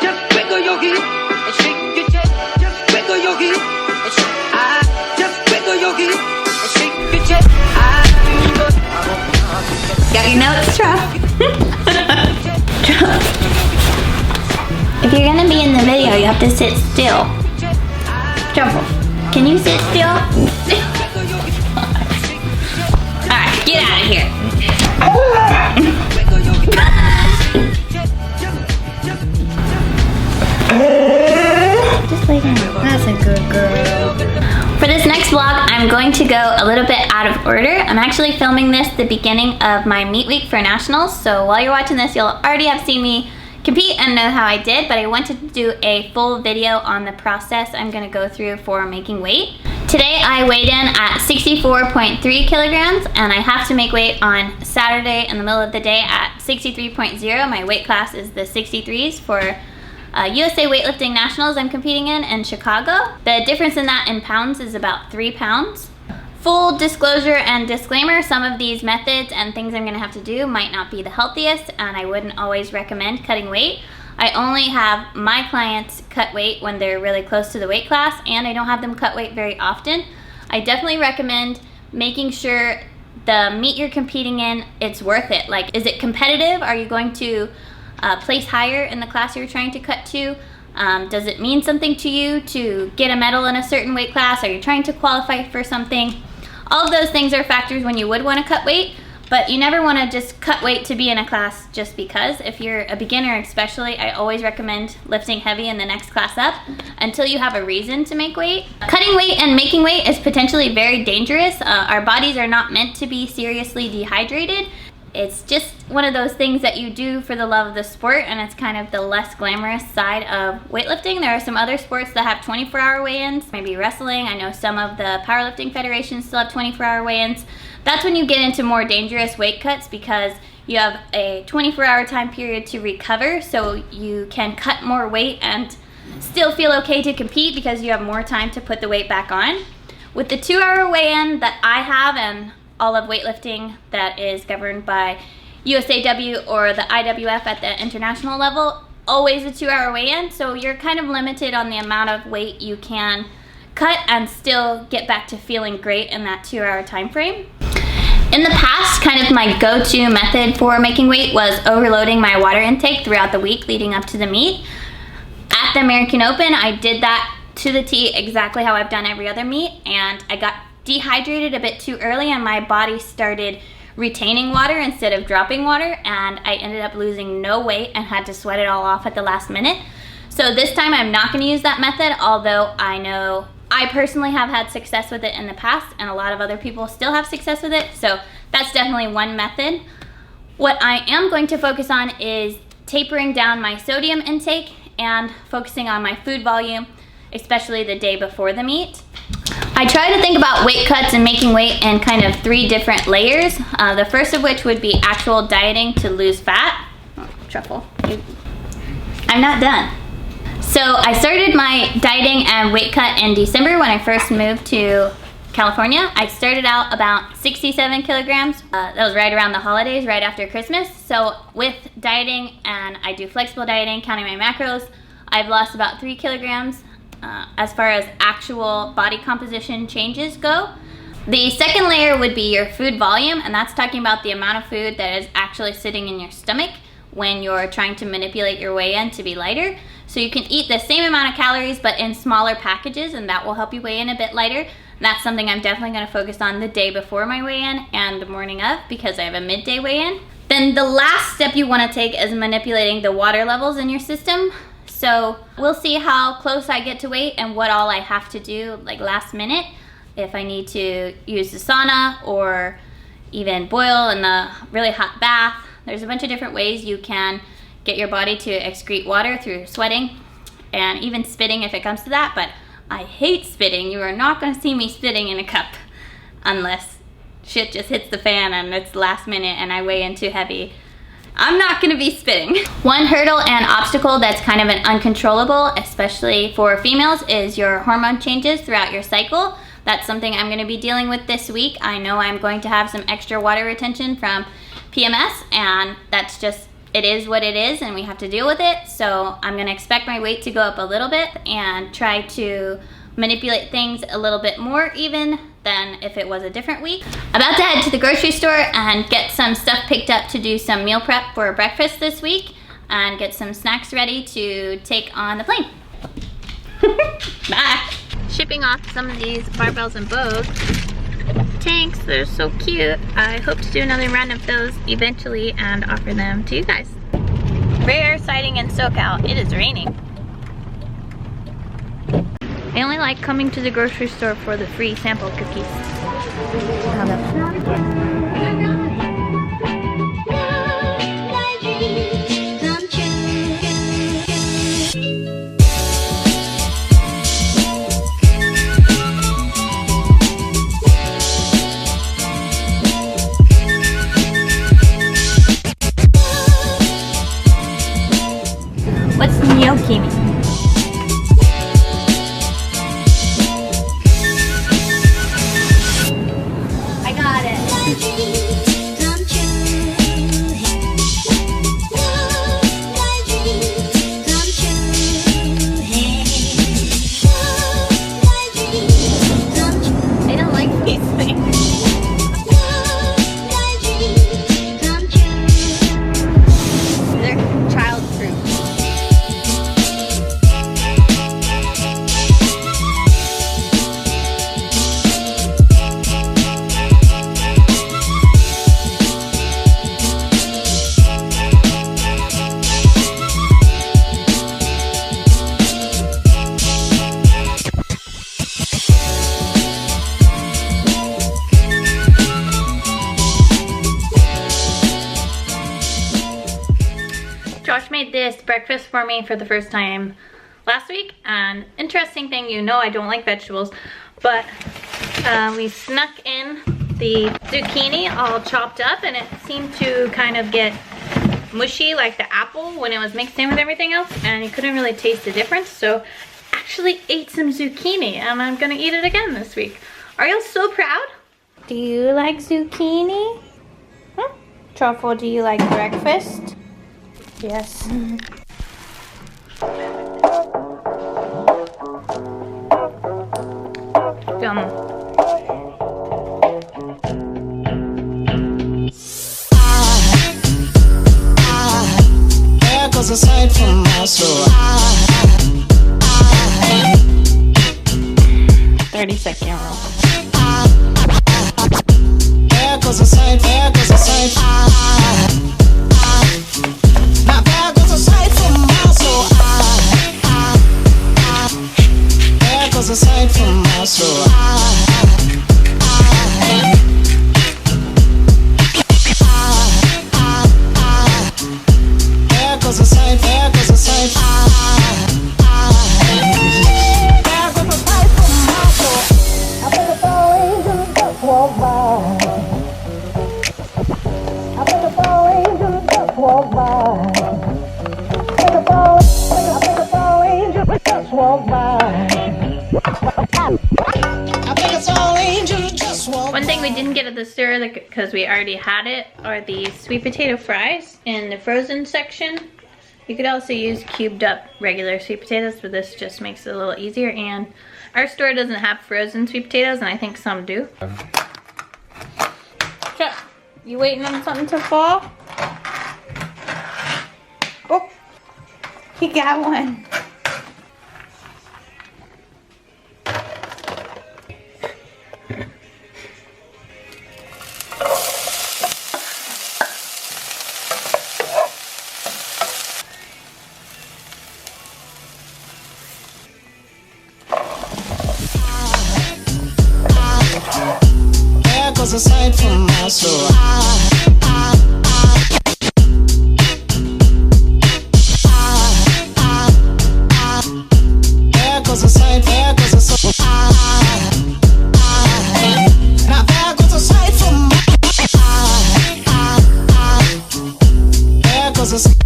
Just wiggle your hips and shake your chest. Just wiggle your hips and shake. Just wiggle your hips and shake your chest. Got your notes, Truff? If you're gonna be in the video, you have to sit still. Truffle, can you sit still? Alright, get out of here. Just lay down. That's a good girl. For this next vlog, I'm going to go a little bit out of order. I'm actually filming this the beginning of my meet week for nationals, so while you're watching this, you'll already have seen me compete and know how I did, but I wanted to do a full video on the process I'm going to go through for making weight. Today I weighed in at 64.3 kilograms, and I have to make weight on Saturday in the middle of the day at 63.0. My weight class is the 63s for USA Weightlifting Nationals I'm competing in Chicago. The difference in that in pounds is about 3 pounds. Full disclosure and disclaimer, some of these methods and things I'm gonna have to do might not be the healthiest, and I wouldn't always recommend cutting weight. I only have my clients cut weight when they're really close to the weight class, and I don't have them cut weight very often. I definitely recommend making sure the meet you're competing in, it's worth it. Like, is it competitive? Are you going to place higher in the class you're trying to cut to? Does it mean something to you to get a medal in a certain weight class? Are you trying to qualify for something? All of those things are factors when you would want to cut weight, but you never want to just cut weight to be in a class just because. If you're a beginner especially, I always recommend lifting heavy in the next class up until you have a reason to make weight. Cutting weight and making weight is potentially very dangerous. Our bodies are not meant to be seriously dehydrated. It's just one of those things that you do for the love of the sport, and it's kind of the less glamorous side of weightlifting. There are some other sports that have 24-hour weigh-ins, maybe wrestling. I know some of the powerlifting federations still have 24-hour weigh-ins. That's when you get into more dangerous weight cuts because you have a 24-hour time period to recover, so you can cut more weight and still feel okay to compete because you have more time to put the weight back on. With the 2-hour weigh-in that I have, and all of weightlifting that is governed by USAW or the IWF at the international level, always a 2-hour weigh-in, so you're kind of limited on the amount of weight you can cut and still get back to feeling great in that 2-hour time frame. In the past, kind of my go-to method for making weight was overloading my water intake throughout the week leading up to the meet. At the American Open, I did that to the T, exactly how I've done every other meet, and I got dehydrated a bit too early and my body started retaining water instead of dropping water, and I ended up losing no weight and had to sweat it all off at the last minute. So this time I'm not going to use that method, although I know I personally have had success with it in the past and a lot of other people still have success with it, so that's definitely one method. What I am going to focus on is tapering down my sodium intake and focusing on my food volume, especially the day before the meet. I try to think about weight cuts and making weight in kind of 3 different layers. The first of which would be actual dieting to lose fat. Oh, Truffle. I'm not done. So I started my dieting and weight cut in December when I first moved to California. I started out about 67 kilograms. That was right around the holidays, right after Christmas. So with dieting, and I do flexible dieting, counting my macros, I've lost about 3 kilograms. As far as actual body composition changes go. The second layer would be your food volume, and that's talking about the amount of food that is actually sitting in your stomach when you're trying to manipulate your weigh-in to be lighter. So you can eat the same amount of calories but in smaller packages, and that will help you weigh in a bit lighter. And that's something I'm definitely going to focus on the day before my weigh-in and the morning of, because I have a midday weigh-in. Then the last step you want to take is manipulating the water levels in your system. So we'll see how close I get to weight and what all I have to do, like last minute, if I need to use the sauna or even boil in the really hot bath. There's a bunch of different ways you can get your body to excrete water through sweating and even spitting if it comes to that, but I hate spitting. You are not going to see me spitting in a cup unless shit just hits the fan and it's last minute and I weigh in too heavy. I'm not gonna be spitting. One hurdle and obstacle that's kind of an uncontrollable, especially for females, is your hormone changes throughout your cycle. That's something I'm gonna be dealing with this week. I know I'm going to have some extra water retention from PMS, and that's just it is what it is and we have to deal with it. So I'm gonna expect my weight to go up a little bit and try to manipulate things a little bit more even than if it was a different week. About to head to the grocery store and get some stuff picked up to do some meal prep for breakfast this week and get some snacks ready to take on the plane. Bye. Shipping off some of these barbells and bows. Tanks, they're so cute. I hope to do another run of those eventually and offer them to you guys. Rare sighting in SoCal. It is raining. I only like coming to the grocery store for the free sample cookies. What's gnocchi? I got it. I don't like these things. They're child proof. Josh made this breakfast for me for the first time last week, and interesting thing, you know I don't like vegetables, but we snuck in the zucchini all chopped up and it seemed to kind of get mushy like the apple when it was mixed in with everything else, and you couldn't really taste the difference. So actually ate some zucchini and I'm gonna eat it again this week. Are you so proud? Do you like zucchini? Huh? Truffle, do you like breakfast? Yes. Yum. There goes a sight from my soul. 30-second rule. There goes a sight, there goes a sight. Now there goes a sight from my soul. There goes a sight from my soul. There goes a sight, there goes a sight. There goes a sight from my soul. I think the four angels just walk by. I think the four angels just walk by. I think the four angels just walk by. I think it's all angels just walk by. One thing we didn't get at the store because we already had it are the sweet potato fries in the frozen section. You could also use cubed up regular sweet potatoes, but this just makes it a little easier. And our store doesn't have frozen sweet potatoes, and I think some do. Chuck, you waiting on something to fall? Oh, he got one. There goes a sight from my soul. There goes a sight, there goes a sight. Now there goes a sight from my there goes a sight.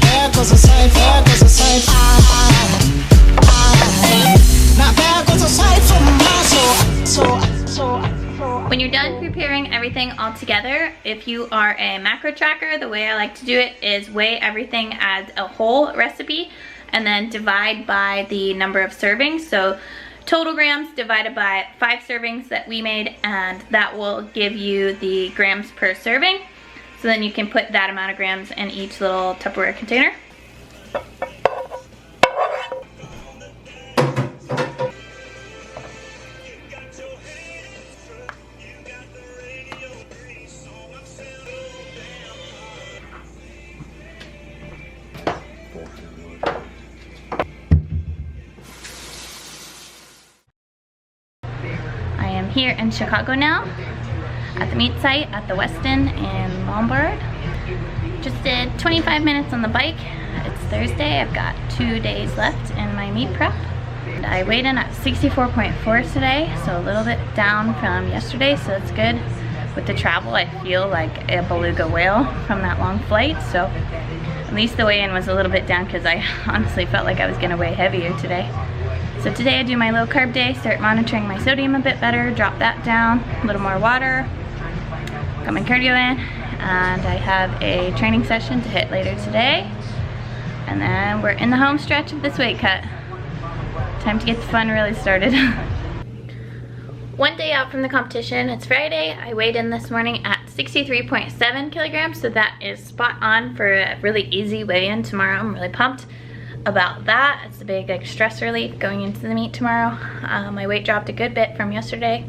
There goes a sight, there goes a sight. Now there goes a sight When you're done preparing everything all together, if you are a macro tracker, the way I like to do it is weigh everything as a whole recipe and then divide by the number of servings. So total grams divided by 5 servings that we made, and that will give you the grams per serving. So then you can put that amount of grams in each little Tupperware container. Here in Chicago now, at the meat site at the Westin in Lombard. Just did 25 minutes on the bike. It's Thursday. I've got 2 days left in my meat prep. And I weighed in at 64.4 today, so a little bit down from yesterday, so it's good. With the travel, I feel like a beluga whale from that long flight, so at least the weigh-in was a little bit down because I honestly felt like I was gonna weigh heavier today. So today I do my low carb day, start monitoring my sodium a bit better, drop that down, a little more water, got my cardio in, and I have a training session to hit later today. And then we're in the home stretch of this weight cut. Time to get the fun really started. One day out from the competition, it's Friday. I weighed in this morning at 63.7 kilograms, so that is spot on for a really easy weigh-in tomorrow. I'm really pumped about that. It's a big stress relief going into the meet tomorrow. My weight dropped a good bit from yesterday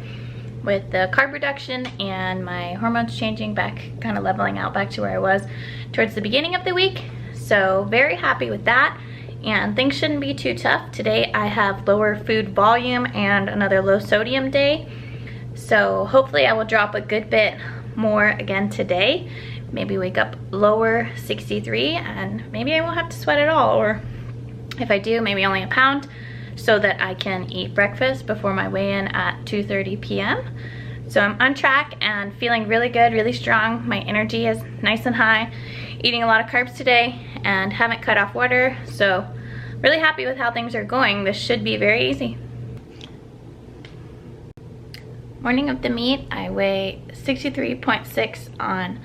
with the carb reduction and my hormones changing back, kind of leveling out back to where I was towards the beginning of the week. So very happy with that, and things shouldn't be too tough. Today I have lower food volume and another low sodium day, so hopefully I will drop a good bit more again today. Maybe wake up lower, 63, and maybe I won't have to sweat at all, or if I do, maybe only a pound, so that I can eat breakfast before my weigh-in at 2:30 p.m. So I'm on track and feeling really good, really strong. My energy is nice and high. Eating a lot of carbs today and haven't cut off water, so really happy with how things are going. This should be very easy. Morning of the meet, I weigh 63.6 on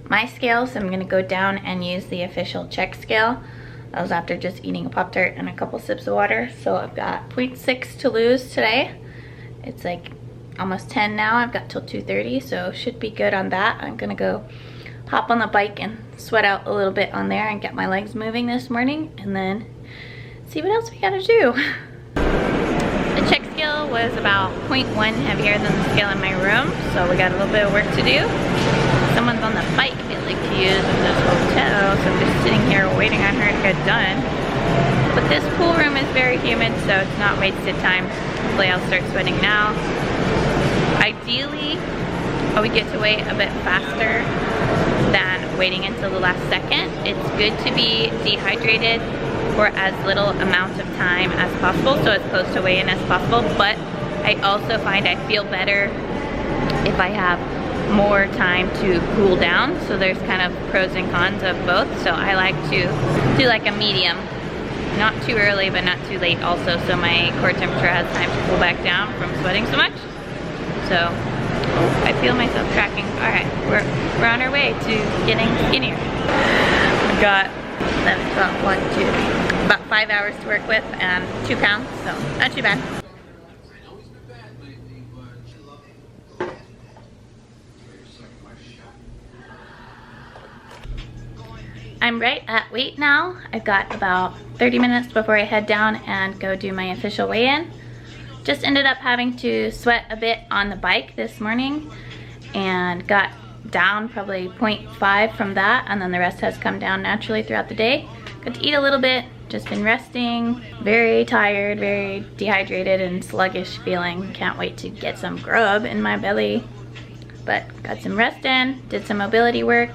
my scale, so I'm gonna go down and use the official check scale. That was after just eating a Pop-Tart and a couple sips of water. So I've got 0.6 to lose today. It's like almost 10 now. I've got till 2:30, so should be good on that. I'm gonna go hop on the bike and sweat out a little bit on there and get my legs moving this morning, and then see what else we gotta do. The check scale was about 0.1 heavier than the scale in my room, so we got a little bit of work to do. Someone's on the bike they like to use in this hotel, so I'm just sitting here waiting on her to get done. But this pool room is very humid, so it's not wasted time. Hopefully I'll start sweating now. Ideally, I would get to weigh a bit faster than waiting until the last second. It's good to be dehydrated for as little amount of time as possible, so as close to weigh-in as possible, but I also find I feel better if I have more time to cool down, so there's kind of pros and cons of both. So I like to do like a medium, not too early but not too late also, so my core temperature has time to cool back down from sweating so much. So I feel myself tracking. All right, we're on our way to getting skinnier. We've got about 5 hours to work with and 2 pounds, so not too bad. I'm right at weight now. I've got about 30 minutes before I head down and go do my official weigh-in. Just ended up having to sweat a bit on the bike this morning and got down probably 0.5 from that, and then the rest has come down naturally throughout the day. Got to eat a little bit, just been resting, very tired, very dehydrated and sluggish feeling. Can't wait to get some grub in my belly. But got some rest in, did some mobility work.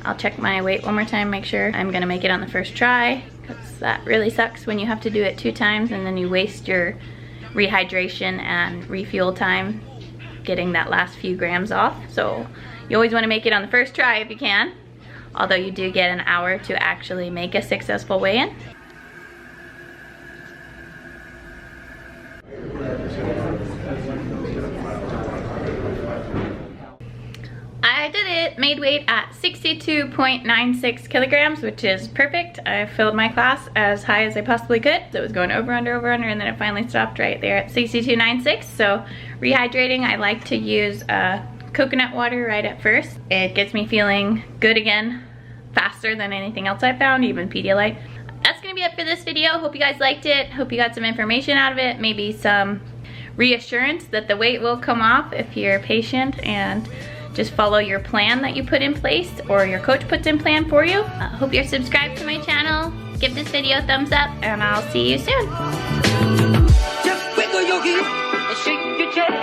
I'll check my weight one more time, make sure I'm gonna make it on the first try, because that really sucks when you have to do it 2 times and then you waste your rehydration and refuel time getting that last few grams off. So you always wanna make it on the first try if you can, although you do get an hour to actually make a successful weigh-in. it made weight at 62.96 kilograms, which is perfect. I filled my class as high as I possibly could. So it was going over, under, and then it finally stopped right there at 62.96. So rehydrating, I like to use coconut water right at first. It gets me feeling good again faster than anything else I found, even Pedialyte. That's gonna be it for this video. Hope you guys liked it. Hope you got some information out of it, maybe some reassurance that the weight will come off if you're patient and just follow your plan that you put in place or your coach puts in plan for you. Hope you're subscribed to my channel. Give this video a thumbs up and I'll see you soon. Just wiggle your hips and shake your chest.